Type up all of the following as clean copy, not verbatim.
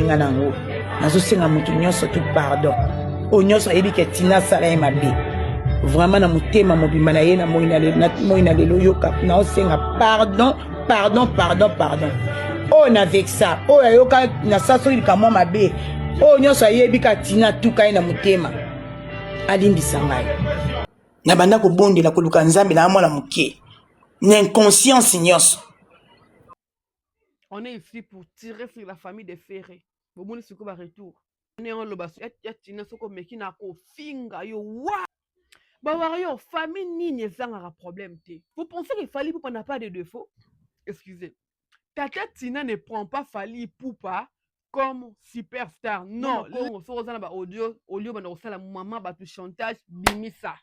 moninga nango nazosenga mutu nyonso tout pardon o nyonso ayebi ke tina sala ye mabe vraiment na motema mobimba na ye na moi na lelo yoka naosenga pardon o na vexa o ayoka na saso ilika mwa mabe o nyonso ayebi ka tina tuka ye na motema alimbisa ngai na banda kobondela koluka nzambe na mwana moke na inconscience nyonso. On est ici pour tirer sur la famille des ferrés. Bon, mon est retour. On est en le bas. Yatina soko mekina ko finga yo wa. Bah yo famille ni zanga problème té. Vous pensez que Fally Ipupa n'a pas de défaut? Excusez. Tata Tina ne prend pas Fally Ipupa comme superstar. Non, on se rejoint là audio bana osala maman ba tu chantage bimisa.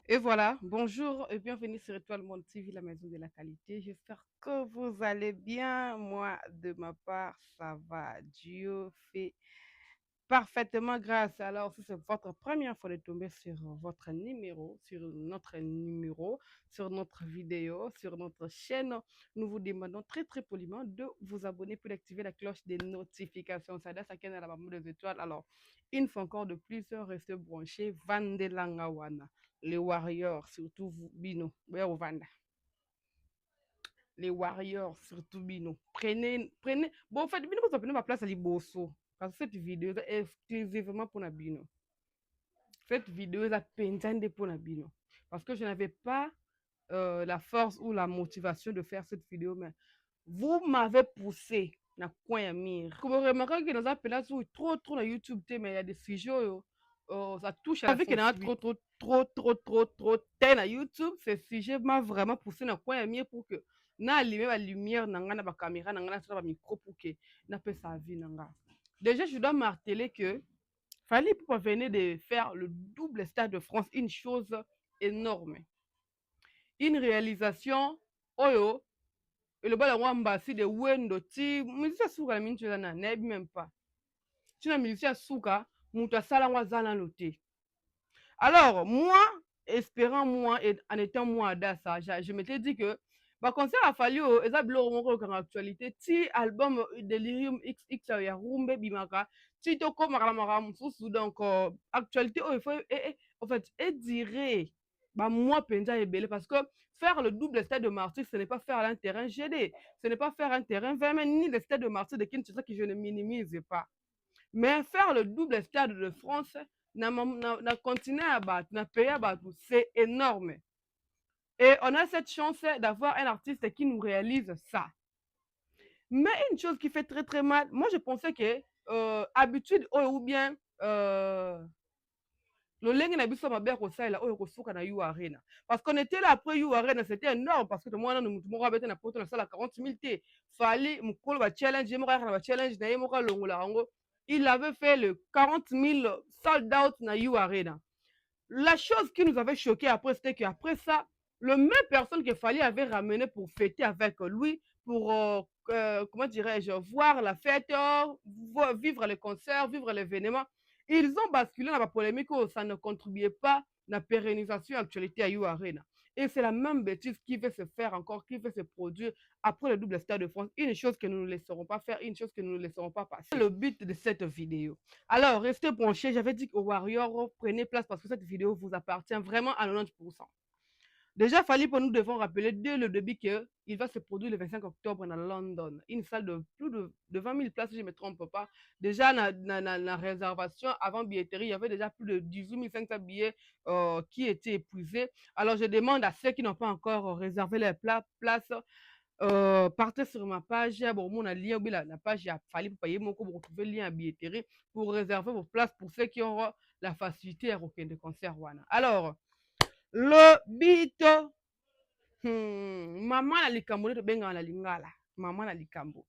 Et voilà, bonjour et bienvenue sur Étoile Monde TV, la maison de la qualité. J'espère que vous allez bien. Moi, de ma part, ça va. Dieu fait parfaitement grâce. Alors, si c'est votre première fois de tomber sur votre numéro, sur notre vidéo, sur notre chaîne, nous vous demandons très très poliment de vous abonner pour activer la cloche des notifications. Ça laisse à la maman des étoiles. Alors, une fois encore de plus, restez branchés. Vandelangawana. Les warriors, surtout Bino. Les warriors, surtout Bino. Prenez. Bon, en fait, Bino, vous prenez ma place à Liboso. Parce que cette vidéo est exclusivement pour Nabino. Cette vidéo est la peine pour Nabino. Parce que je n'avais pas la force ou la motivation de faire cette vidéo, mais vous m'avez poussé. Na coin ya mire. Comme vous remarquez que dans un place où trop na YouTube, mais il y a des sujets. Ça touche à la sensibilité. Avec trop na YouTube, ce sujet m'a vraiment poussé na coin ya mire pour que na allumer la lumière na ngana ba caméra na ngana ba micro pour que na pe sa vie na nga. Déjà je dois marteler que Fally Ipupa venait de faire le double Stade de France, une chose énorme. Une réalisation oyo et le bal wamba si de wendo ti musicien souka la minute na nebi même pas. Tu na musicien souka muta sala wa zana noté. Alors moi espérant moi et en étant moi d'asa je m'étais dit que bah concert a fallu eza bilo moko en actualité ti album Delirium XX ya Rumbe Bimaka ti to ko makala mususu donc actualité il faut en fait et dire bah moi penza ebele parce que faire le double Stade de Martyrs, ce n'est pas faire un terrain GD, ce n'est pas faire un terrain 20 ni le Stade de Martyrs de Kinshasa que je ne minimise pas. Mais faire le double Stade de France, na continué à battre, na payé à battre, c'est énorme. Et on a cette chance d'avoir un artiste qui nous réalise ça. Mais une chose qui fait très très mal, moi je pensais que habitude ou bien le lingue na biso mabe kosala oyo kosuka na You Arena parce qu'on était là après You Arena, c'était énorme parce que tout le monde nous moko abete na poto na sala 40 000 t Fally mukolo ba challenge moko na ba challenge na moko longola rango, il avait fait le 40 000 sold out na You Arena. La chose qui nous avait choqué après, c'était qu'après ça, le même personne que Fally avait ramené pour fêter avec lui, pour, comment dirais-je, voir la fête, vivre les concerts, vivre l'événement, ils ont basculé dans la polémique où ça ne contribuait pas à la pérennisation actualité à You Arena. Et c'est la même bêtise qui veut se faire encore, qui veut se produire après le double Stade de France. Une chose que nous ne laisserons pas faire, une chose que nous ne laisserons pas passer. C'est le but de cette vidéo. Alors, restez branchés. J'avais dit qu'au Warrior, prenez place parce que cette vidéo vous appartient vraiment à 90%. Déjà, Fally Ipupa, nous devons rappeler dès le début qu'il va se produire le 25 octobre à London. Une salle de plus de 20 000 places, si je ne me trompe pas. Déjà, la réservation avant billetterie, il y avait déjà plus de 18 500 billets qui étaient épuisés. Alors, je demande à ceux qui n'ont pas encore réservé les places, partez sur ma page. Bon, mon lien, la page, il a Fally Ipupa, vous retrouvez le lien à billetterie pour réserver vos places pour ceux qui auront la facilité à requin de concert. Alors, le bito maman na likambo to benga na lingala maman na likambo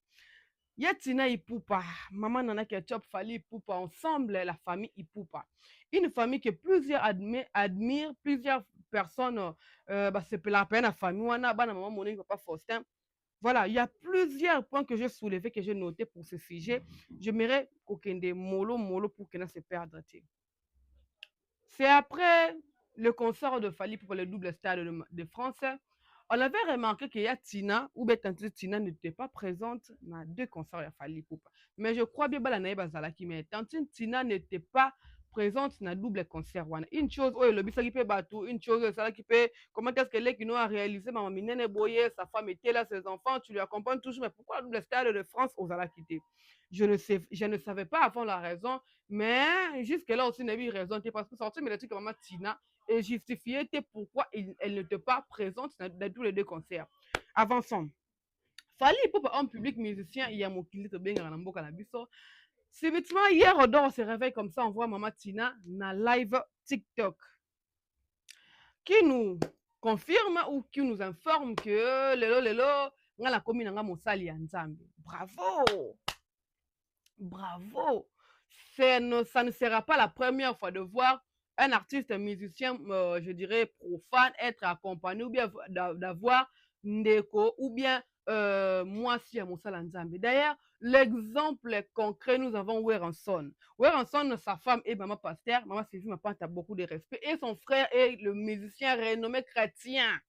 Yatina Ipupa maman nana ketchup Fally Ipupa ensemble la famille Ipupa, une famille que plusieurs admirent, plusieurs personnes c'est la peine la famille wana bana maman Monique papa Faustin. Voilà, il y a plusieurs points que j'ai soulevés, que j'ai notés pour ce sujet. J'aimerais qu'aucun mollo pour que ne se perdre. C'est après le concert de Fally pour le double Stade de France. On avait remarqué qu'il y a Tina, ou bien tante Tina n'était pas présente dans 2 concerts à Fally Ipupa. Mais je crois bien que Bazalaki, mais tante Tina n'était pas présente dans double concert. Une chose, oh, le bisa qui peut battre, une chose, ça qui peut, comment est-ce que les qui a réalisé, maman Minene Boye, sa femme était là, ses enfants, tu lui accompagnes toujours, mais pourquoi la double stade de France aux a quitté? Je ne savais pas avant la raison, mais jusque-là aussi, il y a eu raison, parce que sortir, mais comme maman Tina, et justifier pourquoi elle n'était pas présente dans tous les 2 concerts. Avançons. Fally Ipupa un public musicien, il y a mon kilite bien dans mboka na biso. Subitement, hier, on se réveille comme ça, on voit Maman Tina na live TikTok. Qui nous confirme ou qui nous informe que lelo, nga la commune nga mosali ya Nzambe. Bravo! Bravo! Ça ne sera pas la première fois de voir un artiste, un musicien, je dirais, profane, être accompagné ou bien d'avoir Ndeko ou bien moi si à Moussala Nzambe. D'ailleurs, l'exemple concret, nous avons Weranson. Weranson, sa femme est maman pasteur, maman Sylvie Mapante a beaucoup de respect, et son frère est le musicien renommé chrétien,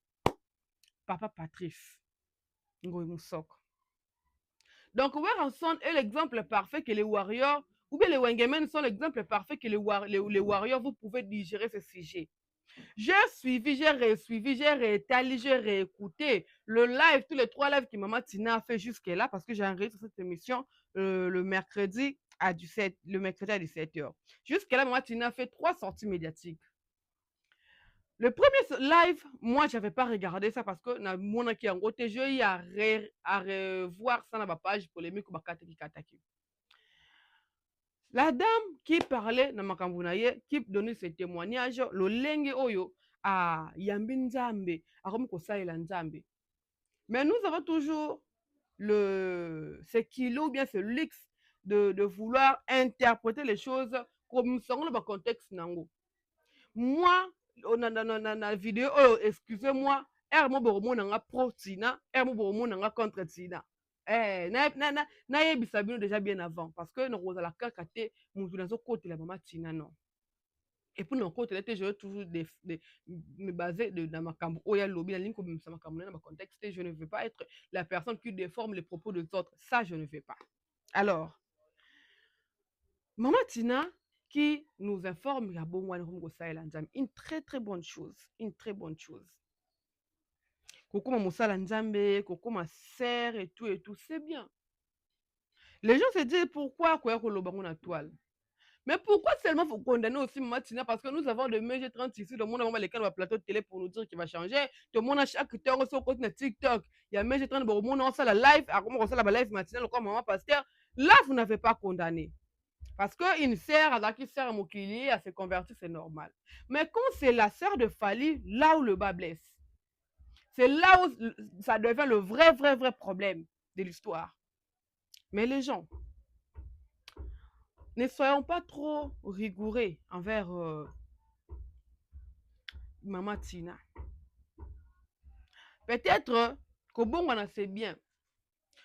Papa Patrice Ngoy Moussok. Donc, Weranson est l'exemple parfait que les Warriors, ou bien les Wengemen sont l'exemple parfait que les Warriors, vous pouvez digérer ce sujet. J'ai suivi, j'ai resuivi, j'ai réétalé, j'ai réécouté le live, tous les 3 lives que Maman Tina a fait jusque-là, parce que j'ai enregistré cette émission le mercredi à 17h. Jusque-là, Maman Tina a fait 3 sorties médiatiques. Le premier live, moi, je n'avais pas regardé ça parce que mon qui en côté, j'ai eu à revoir ça dans ma page polémique ou Kataki. La dame qui parlait dans Makambunaye, qui donnait ses témoignages, le lenge oyo à Yambinzambe, à Romkosaïla Nzambe. Mais nous avons toujours ce kilo ou bien ce luxe de vouloir interpréter les choses comme selon le contexte nango. Moi, dans la vidéo, excusez-moi, ermo boromo nanga pro Tina, ermo boromo nanga contre Tina. Na yebisa bino déjà bien avant parce que nous avons la kakate mutu nazo côté la maman Tina non. Et pour nos côtés je vais toujours me baser dans ma cambo oya lobby la ligne comme ça ma cambo dans ma contexte, je ne veux pas être la personne qui déforme les propos des autres, ça je ne veux pas. Alors maman Tina qui nous informe une très très bonne chose, une très bonne chose. Kokoma Moussala Nzambe, Kokoma serre et tout, c'est bien. Les gens se disent pourquoi quoi qu'on a toile. Mais pourquoi seulement faut condamner aussi Maman Tina? Parce que nous avons de MG30 ici, le monde a lesquels va plateau de télé pour nous dire qu'il va changer. Tout le monde a chaque heure sur côté de TikTok. Il y a MG30, bon, on a la live, à comment on a la live matinale, comme maman pasteur. Là, vous n'avez pas condamné. Parce qu'une sœur, à qui sœur Mokili, à se convertir, c'est normal. Mais quand c'est la sœur de Fally, là où le bas blesse, c'est là où ça devient le vrai problème de l'histoire. Mais les gens, ne soyons pas trop rigoureux envers Maman Tina. Peut-être que bon, on a c'est bien.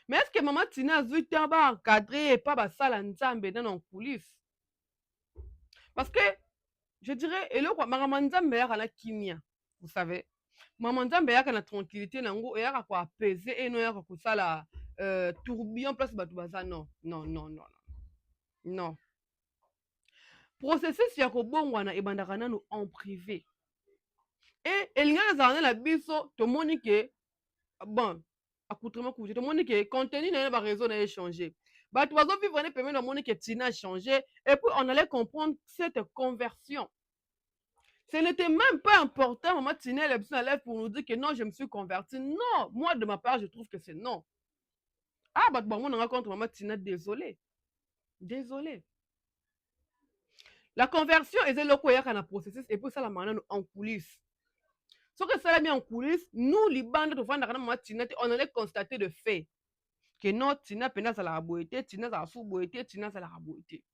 Mais est-ce que Maman Tina a vu encadré et pas Basala Nzambe dans nos coulisses? Parce que, je dirais, et là, Maman Nzambe a la kimia, vous savez. Maman Nzambe a la tranquillité, nango, et a quoi apaiser, et non, a quoi ça la tourbillon place Batoubaza. Non. Non. Processus ya ko bongwana ebandaka nanu en privé. Et elinga na la biso to monique bon accoutrement couché to monique contenu na ba réseau na échanger. Ba to bazo vivre ne permet de monique Tina changer et puis on allait comprendre cette conversion. Ce n'était même pas important maman Tina elle besoin d'aller pour nous dire que non je me suis converti. Non, moi de ma part je trouve que c'est non. Ah bah bon on rencontre maman Tina désolé. La conversion est le quoi un processus et puis ça la manière en coulisses. Ce que ça l'a mis en coulisses, nous les bandes de vendre on allait constater de fait que non Tina penas à la boité, Tina à la sous-boité, Tina à la raboité.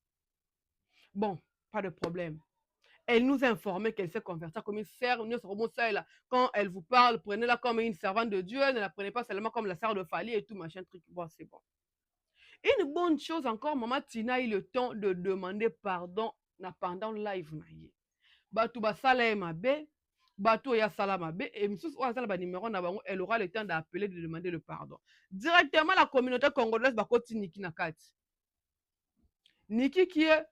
Bon, pas de problème. Elle nous a informé qu'elle s'est convertie comme une sœur. Quand elle vous parle, prenez-la comme une servante de Dieu, ne la prenez pas seulement comme la sœur de Fally et tout machin truc. Bon, c'est bon. Une bonne chose encore, Maman Tina a eu le temps de demander pardon pendant le live. Batouba Saleh Mabe, bateau ya salama be et misusu oyo aza na numéro na bango, elle aura le temps d'appeler, de demander le pardon directement. La communauté congolaise bakoti Niki na kati. Niki qui est,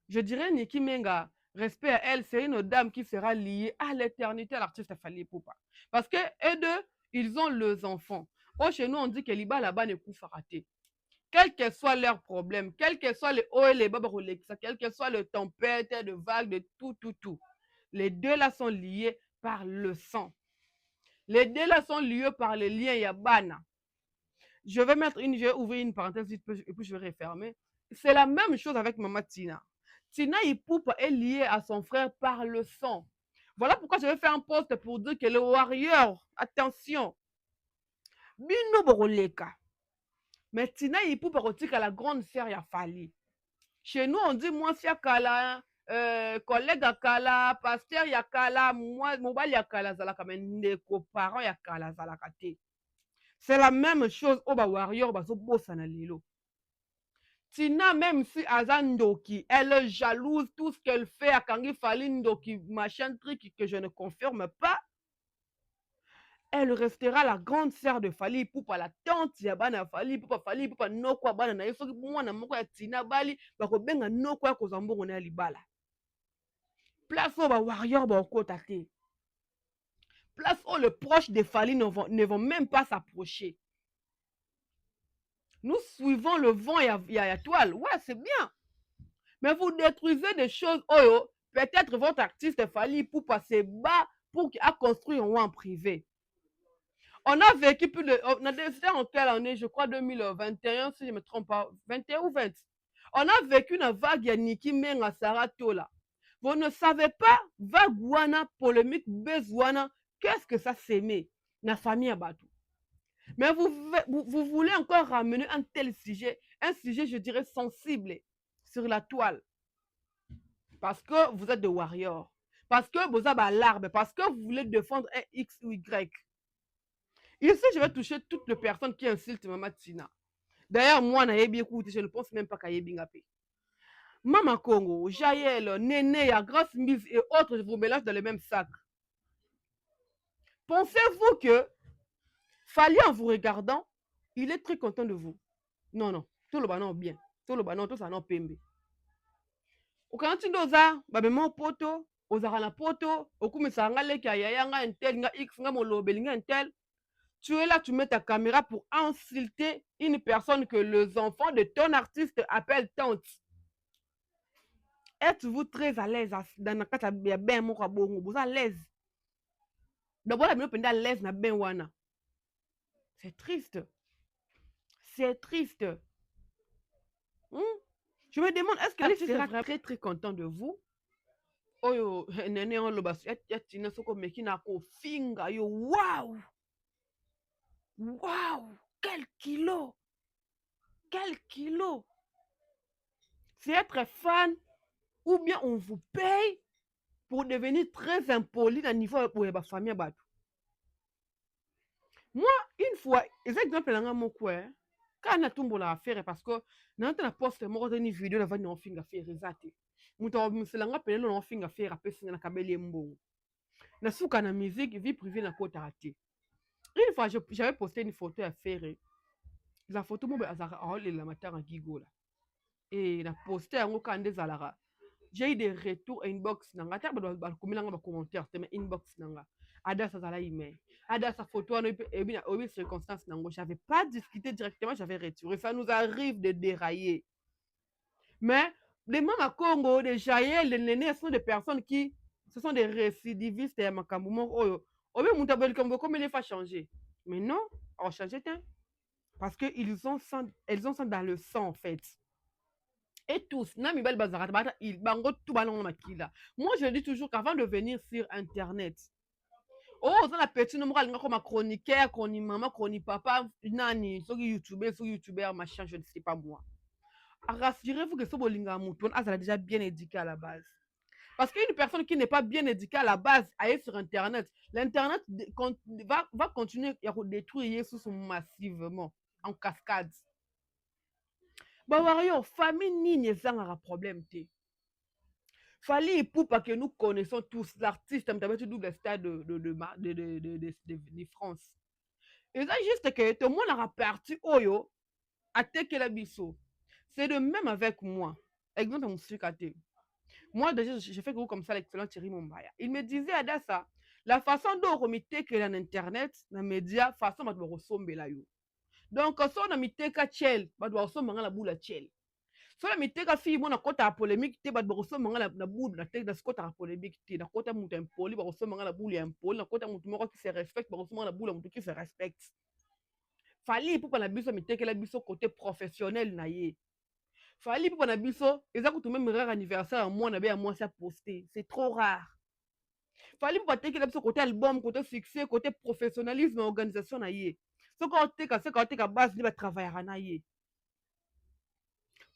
je dirais Niki Menga, respect à elle, c'est une dame qui sera liée à l'éternité à l'artiste Fally Ipupa. Parce que eux deux, ils ont leurs enfants. Oh, chez nous, on dit que Liba là-bas ne coup raté. Quel que soit leur problème, quel que soit les hauts et les bas, quel que soit le tempête, de vagues, de tout. Les deux là sont liés par le sang. Les deux là sont liés par les liens Yabana. Je vais ouvrir une parenthèse et puis je vais refermer. C'est la même chose avec Maman Tina. Tina Ipupa est liée à son frère par le sang. Voilà pourquoi je vais faire un post pour dire que le warrior, attention, Bino Boroleka. Mais Tina Ipupa retique à la grande sœur ya Fally. Chez nous, on dit moi, si Kala, collègue à Kala, pasteur ya Kala, moi, mobile ya Kala, zalaka, mais ndeko parents ya Kala, zalaka te. C'est la même chose au warrior, baso bossa na lilo. Tina, même si Azandoki, elle est jalouse, tout ce qu'elle fait à Kangi Falindoki, machin truc que je ne confirme pas, elle restera la grande sœur de Fally Ipupa, la tante ya bana Fally Ipupa noko bana na yeso mwana moko ya Tina bali bako benga noko ya kozambongo na libala. Place au warrior ba okota te. Place où les proches de Fally ne vont même pas s'approcher. Nous suivons le vent et la toile. Ouais, c'est bien. Mais vous détruisez des choses. Oh, peut-être votre artiste Fally Ipupa se bat pour qu'il a construit un en privé. On a vécu plus de... On a décidé en quelle année? Je crois 2021, si je ne me trompe pas. 21 ou 20. On a vécu une vague Yaniki Menga Saratola. Vous ne savez pas, vague polémique, bezouana, qu'est-ce que ça s'aimait? La famille à Batou. Mais vous voulez encore ramener un tel sujet, un sujet, je dirais, sensible sur la toile. Parce que vous êtes des warriors. Parce que vous avez l'arbre. Parce que vous voulez défendre un X ou Y. Ici, je vais toucher toutes les personnes qui insultent Maman Tina. D'ailleurs, moi, je ne pense même pas qu'à Yebingapé. Maman Congo, Jaël, Néné, ya Grace Mise et autres, je vous mélange dans le même sac. Pensez-vous que Fally, en vous regardant, il est très content de vous? Non, non. Tout le banon bien. Tout le banon, tout ça non pembe. Quand tu dosa, babement poto, ozara na poto, okumisa nga leki ayaya nga intel, nga X, nga molobeli nga intel. Tu es là, tu mets ta caméra pour insulter une personne que les enfants de ton artiste appellent tante. Êtes-vous très à l'aise dans la carte de ben moko bongo? Vous êtes à l'aise. D'abord, la minute à l'aise na ben wana. C'est triste. C'est triste. Je me demande, est-ce que l'artiste sera très très content de vous? Oyo, nene on lo bas, yatina soko mekina ko finga yo, waouh! Waouh! Quel kilo! Quel kilo! C'est être fan ou bien on vous paye pour devenir très impoli dans le niveau où la famille bat. Moi, une fois, exemple là mon quoi, quand on a tombé la affaire parce que dans la poste moi dans une vidéo la va non finga faire rezate. Muto mselanga pele non finga faire apesi na kabeli mbongo. Na suka na musique vie privée na kota raté. Une fois j'avais posté une photo à faire. La photo mo azara ole la matanga gigola. Et la posté yango kande zalara. J'ai eu des retours inbox nanga ta ba komela ba commentaire te inbox nanga. Ada sa zala email. Ada sa photo et bien au circonstances nango, j'avais pas discuté directement, j'avais retiré. Ça nous arrive de dérailler. Mais les mamans à Congo, les Jaël, les Néné, ce sont des personnes qui ce sont des récidivistes et makambo oyo. Obe mutabel comme il faut changer. Mais non, on change parce que elles ont ça dans le sang en fait. Et tous, moi je dis toujours qu'avant de venir sur internet, oh, ça la petite nombre comme chroniqueur, chronique maman, chronique papa, nani, sur youtubeur, machin, je ne sais pas moi. Rassurez-vous que ce bolinga mouton a déjà bien éduqué à la base. Parce qu'une personne qui n'est pas bien éduquée à la base, aller sur internet, l'internet va continuer à détruire sous massivement, en cascade. Bah, wario, famille nini ezanga problème te. Fali Ipupa que nous connaissons tous, l'artiste, tu double star de France. Et ça, juste que tout le monde a parti Oyo, à Tekela Bisso. C'est de même avec moi. Exemple, mon sucate. Moi, déjà, j'ai fait gros comme ça, l'excellent Thierry Mombaya. Il me disait, Adassa, la façon dont on remettait que dans Internet, dans les médias, façon dont on ressemble là. Donc, si on a mis Teka Tchel, on doit ressembler à la boule Tchel. So la miteka fi mo na kota ya polémique te ba boso manga na boule na te na kota ya polémique te na kota mutu impoli ba boso manga na boule ya impoli na kota mutu moko qui se respecte ba boso manga na boule mutu qui se respecte. Fali pour na biso miteke la biso côté professionnel na ye. Fali pour na biso eza kutu même rare anniversaire moi na be ya moi ça poster, c'est trop rare. Fali pour teke la biso côté album, côté succès, côté professionnalisme et organisation na ye. Ce qu'on teka base ni ba travailler na ye.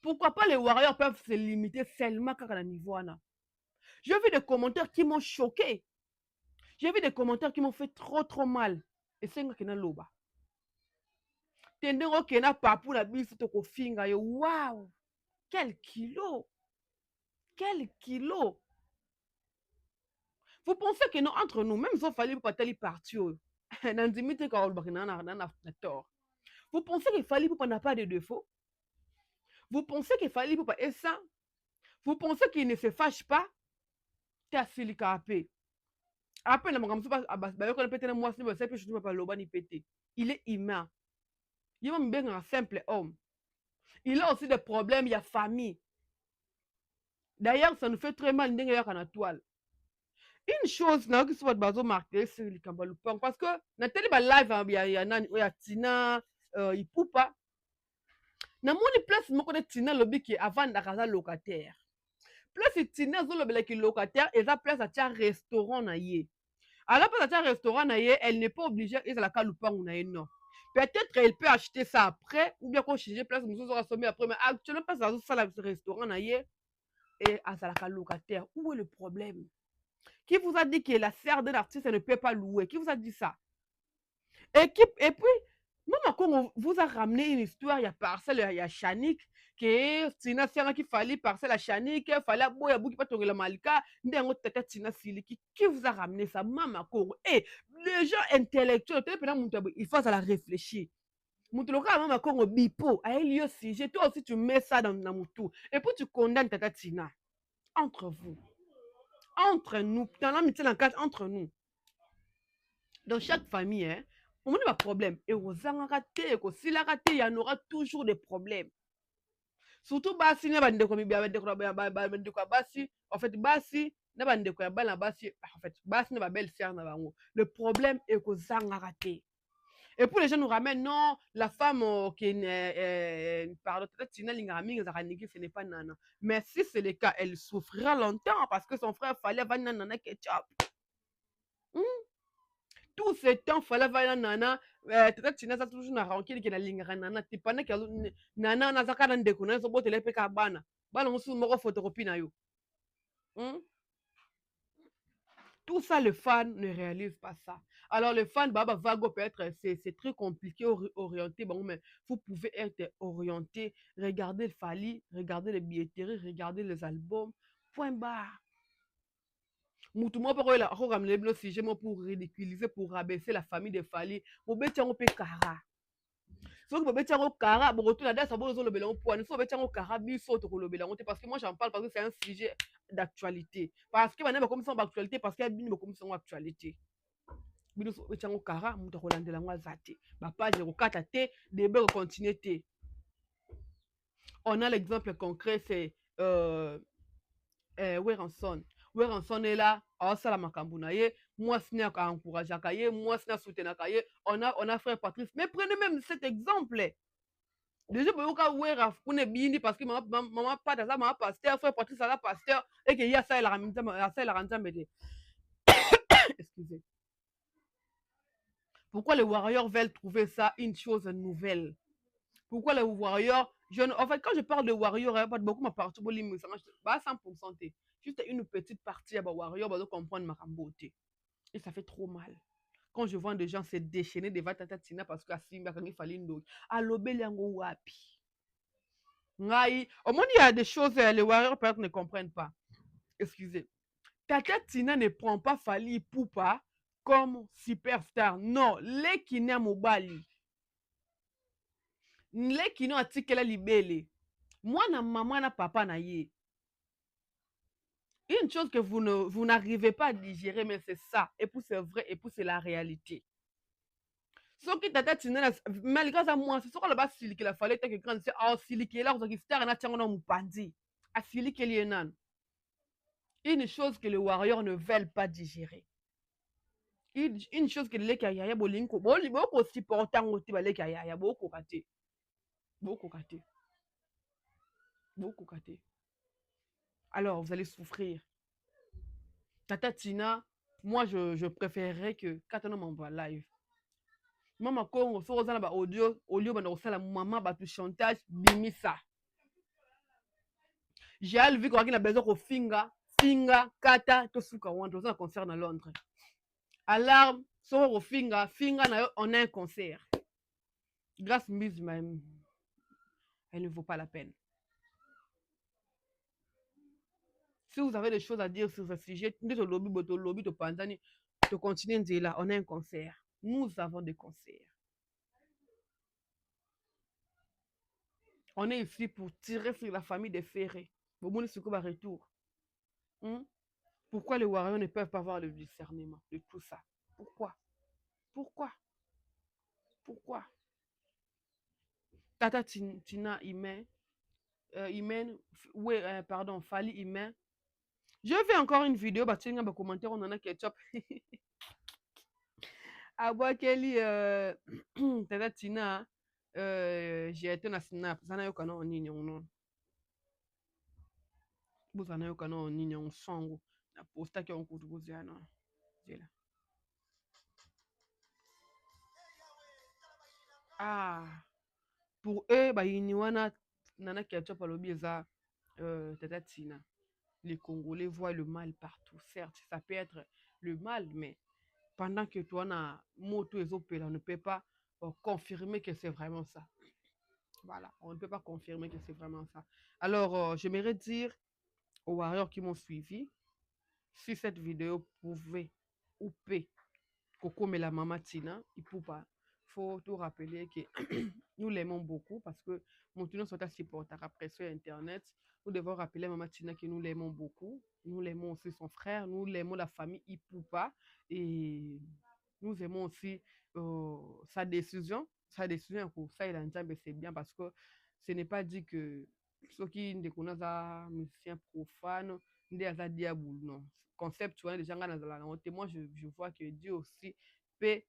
Pourquoi pas les Warriors peuvent se limiter seulement à la niveau là? J'ai vu des commentaires qui m'ont choqué. J'ai vu des commentaires qui m'ont fait trop mal. Et c'est nga kena loba. Tendengo kena papou la biso to ko finga yo. Waouh! Quel kilo! Quel kilo! Vous pensez que non, entre nous, même si on fallait pas telle partie, vous pensez qu'il fallait pour n'a pas de défaut? Vous pensez qu'il fallait pour pas et ça? Vous pensez qu'il ne se fâche pas? T'as silicapé. Après, il est humain. Il est même un simple homme. Il a aussi des problèmes, il y a famille. D'ailleurs, ça nous fait très mal d'ailleurs en toile. Une chose, qui soit bazo marqué sur le Kambalupang, parce que dans télé live, il y a Tina, Ipupa. Dans mon place, je connais Tina lobby qui est avant d'arraser locataire. Place Tina lobby qui est locataire, et ça place à un restaurant na yé. Alors, pour un restaurant, elle n'est pas obligée de la Kalupang ou non. Peut-être qu'elle peut acheter ça après, ou bien qu'on change place, nous aura sommé après, mais actuellement, pas ça, le restaurant, et à la locataire. Où est le problème? Qui vous a dit que la serre de l'artiste ne peut pas louer? Qui vous a dit ça? Et puis, même quand on vous a ramené une histoire, il y a Parcelle, il y a Chanik, que Tina Serra qui fallait Parcelle à Chanik, il fallait Boya Bouki pas la Malika, Tina Siliki. Qui vous a ramené ça? Maman Koro. Et les gens intellectuels, il faut la réfléchir. Moutoloka maman Koro bipo, à Elio Sige, toi aussi tu mets ça dans Moutou. Et puis tu condamnes Tata Tina. Entre vous. Entre nous. Dans l'amitié, dans le cadre, entre nous. Dans chaque famille, hein, on n'a pas de problème. Et aux raté, s'il a raté, il y en aura toujours des problèmes. Surtout, Bassi, en fait, Bassi, en fait, Bassi n'a pas belle sœur. Le problème est qu'aux raté. Et pour les gens nous ramènent, non, la femme qui pardon, ce n'est pas Nana. Mais si c'est le cas, elle souffrira longtemps parce que son frère fallait va Nana ketchup. Tout ce temps, il fallait voir Nana. Peut-être que tu as toujours une rancune qui est la Nana. Tu penses que Nana n'a pas de déconner, so bote lepe ka bana. Bana musu moko photocopie na yo. Tout ça, le fan ne réalise pas ça. Alors, le fan, Baba Vago peut-être, c'est très compliqué, orienté. Bon, mais vous pouvez être orienté, regarder le Fali, regarder les billetteries, regarder les albums. Point barre. Moutouma pour la ramener le sujet pour ridiculiser, pour rabaisser la famille de Fali. Pour bêter un peu cara. Sauf que bêter un cara, pour retourner à ça, pour le bélan pour nous, bêter un cara, biso to le bélan parce que moi j'en parle parce que c'est un sujet d'actualité. Parce que maintenant comme ça d'actualité parce qu'il y a bien comme ça actualité. Biso bêter un cara, mouto Rolande la moi zate. Ma page au katate, débat continuité. On a l'exemple concret, c'est Weranson. Weranson est là, asala makambu na ye, moi ce n'est qu'à encourager kaye, moi ce n'est soutenir kaye. On a frère Patrice. Mais prenez même cet exemple. Déjà boyoka Wera kune bindi parce que maman pas dans ça maman pasteur, frère Patrice là pasteur et que y a ça la ramita mais excusez. Pourquoi les warriors veulent trouver ça une chose nouvelle? Pourquoi les warriors en fait, quand je parle de warriors, pas beaucoup ma partie pas 100%. Juste une petite partie à warrior, bah, comprendre ma beauté. Et ça fait trop mal. Quand je vois des gens se déchaîner devant Tata Tina parce qu'à Simba, quand il fallait une dose. À l'obéliango wapi. Au moins, il y a des choses, les warriors peut-être ne comprennent pas. excusez, Tata Tina ne prend pas Fally Ipupa comme superstar. Non, les Kina Mobali. Les Kina atikela libele. Moi, na maman, na papa, na ye. Une chose que vous n'arrivez pas à digérer, mais c'est ça. Et puis c'est vrai, et puis c'est la réalité. Soki Tata Tina, malgré ça, moi, c'est ce qu'on a siliki la fallait que quand c'est ah siliki là, vous avez star na tiango mupandi. A siliki lienan. Une chose que les warriors ne veulent pas digérer. Une chose que les kaya bolinko, boko supportant oti ba les kaya boko kate. Boko kate. Boko kate. Alors, vous allez souffrir. Tata Tina, moi, je préférerais que quand on m'envoie live, Maman Congo, so ozana ba audio, bana osala maman batu chantage, bimisa. J'ai vu qu'on a besoin de finga, kata, to suka wanda, ozana concert na Londres. Alarme, so finga, na yo, on a un concert. Grâce mise même, elle ne vaut pas la peine. Si vous avez des choses à dire sur ce sujet, lobby, to pandani, to continuer là, on a un concert. Nous avons des concerts. On est ici pour tirer sur la famille des ferrés. Bon, mon retour. Pourquoi les warriors ne peuvent pas avoir le discernement de tout ça? Pourquoi Tata Tina Imen, pardon, Fally Imen. Je fais encore une vidéo, bah tiens, commentaire, on en a ketchup. Abwa Kelly, Tata Tina, j'ai été na snap, ça n'a eu qu'un en ligne, non. Vous en avez eu qu'un en ligne, on sang, la posta qui on coûte, vous non. Ah, pour eux, bah, il y a nana ketchup à l'objet, ça, Tata Tina. Les Congolais voient le mal partout. Certes, ça peut être le mal, mais pendant que toi, na moto et on ne peut pas confirmer que c'est vraiment ça. Voilà, on ne peut pas confirmer que c'est vraiment ça. Alors, j'aimerais dire aux warriors qui m'ont suivi, si cette vidéo pouvait ou peut Coco mais la maman Tina, il ne peut pas. Il faut tout rappeler que nous l'aimons beaucoup parce que mon Tina soit supporter après sur Internet. Nous devons rappeler Maman Tina que nous l'aimons beaucoup. Nous l'aimons aussi son frère. Nous l'aimons la famille Ipupa. Et nous aimons aussi sa décision. Sa décision pour ça, il a dit c'est bien parce que ce n'est pas dit que ceux qui ne connaissent pas musicien profane, ne diable, non. Concept, tu vois, les gens moi, je vois que Dieu aussi peut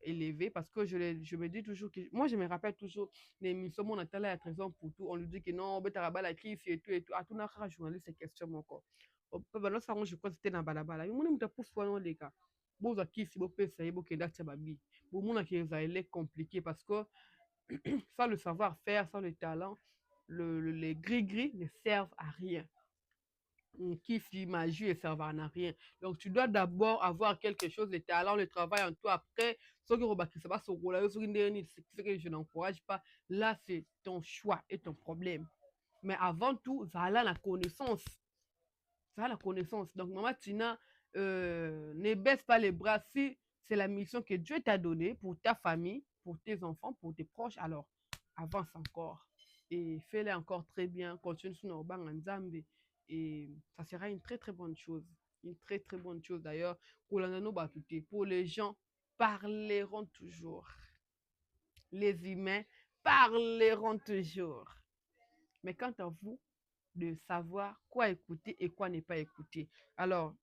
élever parce que je me dis toujours que moi je me rappelle toujours l'émission mon attend la raison pour tout on lui dit que non la crise et tout à tout n'a pas journaliste ces questions encore pendant ça je crois que c'était dans balabala mais mon pour soigner les gars bon ça qui si vous pouvez essayer que date babi bon mon qui ça est compliqué parce que sans le savoir-faire sans le talent les gris ne servent à rien qui magie et servent à rien. Donc, tu dois d'abord avoir quelque chose, le talent, le travail en toi. Après, ce que je n'encourage pas, là, c'est ton choix et ton problème. Mais avant tout, ça a la connaissance. Ça a la connaissance. Donc, Maman Tina, ne baisse pas les bras. Si c'est la mission que Dieu t'a donnée pour ta famille, pour tes enfants, pour tes proches, alors avance encore. Et fais-le encore très bien. Continue sur nos bancs en Zambie. Et ça sera une très très bonne chose. Une très très bonne chose d'ailleurs. Pour les gens parleront toujours. Les humains parleront toujours. Mais quant à vous, de savoir quoi écouter et quoi ne pas écouter. Alors,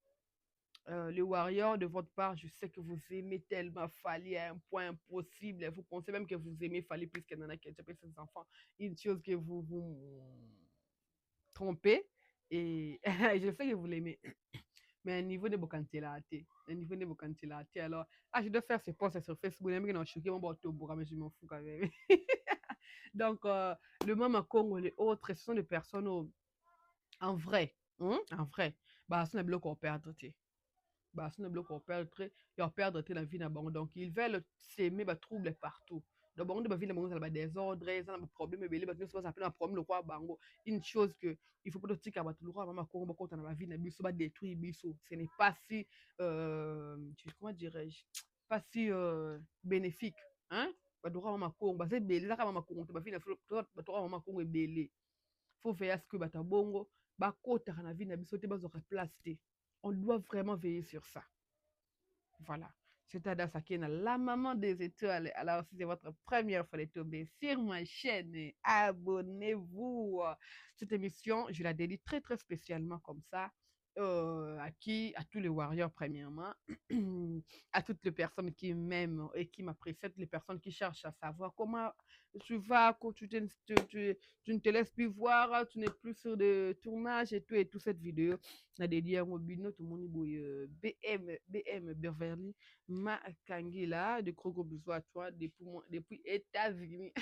les warriors, de votre part, je sais que vous aimez tellement Fally à un point impossible. Vous pensez même que vous aimez Fally plus que Nana Ketchup et ses enfants. Une chose que vous vous trompez. Et je sais que vous l'aimez. Mais un niveau de bocantilate. Un niveau de bocantilate. Alors, je dois faire ce posts sur Facebook. Je vais choquer mon bateau, mais je m'en fous quand même. Donc, le Mama Congo, les autres, ce sont des personnes en vrai. En vrai. Bah, c'est un bloc qu'on perd. Bah, c'est un bloc qu'on perd. Ils perdent la vie d'abord. Donc, ils veulent s'aimer, bah, trouble partout. donc bango nde bavie na bango ezala badésordre eza na baproblème ebele bato nyonso bazala mpe na problème lokwa bango une chose que il faut mpe totika bato lokwa bama kongo bakota na bavie na biso badétruire biso ce n'est pas si comment dirais-je pas si bénéfique hein bato lokwa bama kongo baza ebele ezaka bama kongo te bavie na bato lokwa bama kongo ebele faut veiller à ce que bato bongo bakotaka na vie na biso te bazwaka place te on doit vraiment veiller sur ça. Voilà. C'est Tada Sakina, la maman des étoiles. Alors, si c'est votre première fois de tomber sur ma chaîne, abonnez-vous. Cette émission, je la dédie très, très spécialement comme ça. À qui? À tous les warriors, premièrement. À toutes les personnes qui m'aiment et qui m'apprécient, toutes les personnes qui cherchent à savoir comment tu vas, quand tu ne te laisses plus voir, tu n'es plus sur le tournage et tout cette vidéo. On a dédié à Mobino, tout le monde, BM Beverly Makangila, de gros bisous à toi depuis États-Unis.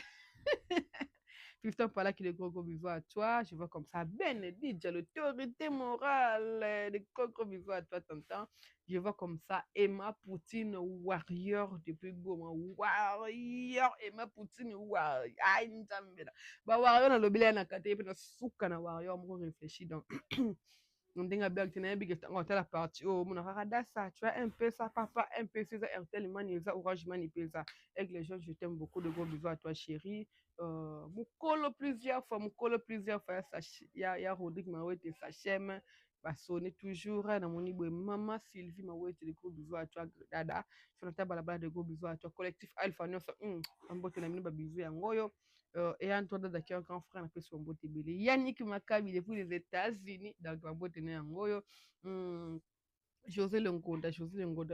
Fiston par là qui de gros bisous à toi. Je vois comme ça. Bénédicte, l'autorité morale. De gros bisous à toi, tonton. Je vois comme ça. Emma Poutine Warrior depuis Goma. Warrior. Emma Poutine Warrior. Ah, Nzambela. Bah, Warrior, na lobby, na kate, na souka na Warrior. Moi, réfléchis donc. Ndinga bia tena big tanga tala parti oh mona rada ça tu as un peu ça papa un peu ça RTL mani ça Orange mani pesa avec les gens je t'aime beaucoup de gros bisous à toi chérie mukolo plusieurs fois ça ya Rodrigue Mawete ça chaîne va sonner toujours na moni boy maman Sylvie Mawete de gros bisous à toi dada sur la balabala de gros bisous à toi collectif Alpha Nyoso ambote na mini ba bisous ya ngoyo et Antoine Daki, un grand frère, appelé son boté belé. Yannick Makabi, depuis les États-Unis, dans le boté né angoyo. José Lengonda,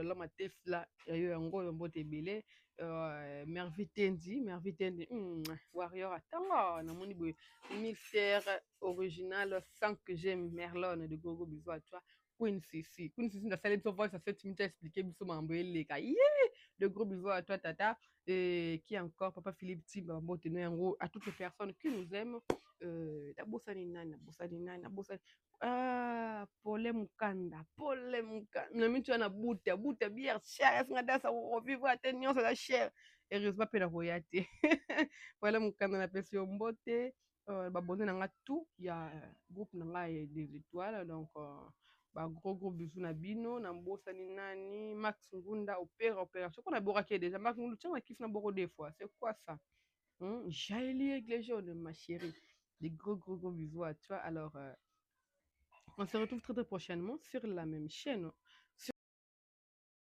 l'homme à Tesla, il y a eu un gros boté belé. Mervi Tendi, Warrior, attends, on a mon mystère original, sans que j'aime Merlon, de Gogo, bisous à toi. Queen Sissi, la salle de son voix, ça fait tu m'as expliqué, bisous, m'embrouiller les cas. De gros bisous à toi, Tata. Et qui encore, Papa Philippe Tiba, à toutes les personnes qui nous aiment. Ah, Pole Mukanda. Na mimi tu ana buta bière chère, est-ce que ça revivre à tenir ça la chère. Heureusement pe na royauté. Pole Mukanda na pesi mbote. Babonne na tout, il y a groupe na des étoiles donc bah gros bisous na bino na mbosa ni nani Max Ngunda opération qu'on a boraké déjà Max Ngunda tiens kiffe na boro des fois c'est quoi ça Jaili avec les jaunes ma chérie des gros bisous à toi alors on se retrouve très très prochainement sur la même chaîne